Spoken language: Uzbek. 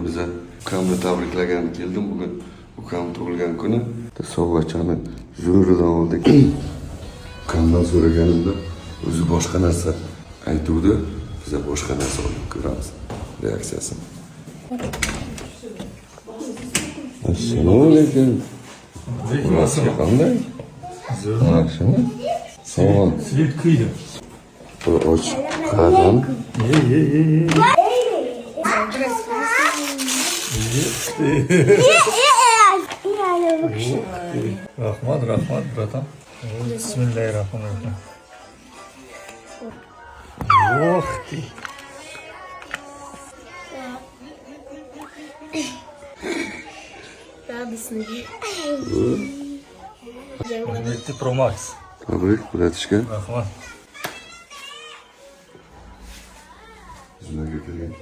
bize ukamni tabriklagan keldim. Bugün ukam tug'ilgan kuni. Sovg'achani zo'ridan oldik. Ukamdan so'raganimda o'zi boshqa narsa aytuvdi. Bize boshqa narsa olib ko'ramiz. Reaksiyasini. Assalomu alaykum. Burası qanday? Yaxshimi? Sog'. Svet kıydı. Och qaram. Ye. Rahmat, bratan. Bismillahirrahmanirrahim. Oh ki. Hürmetli Pro Max. Tabrik, bratishka. Rahmat. Sizlarga kelgan.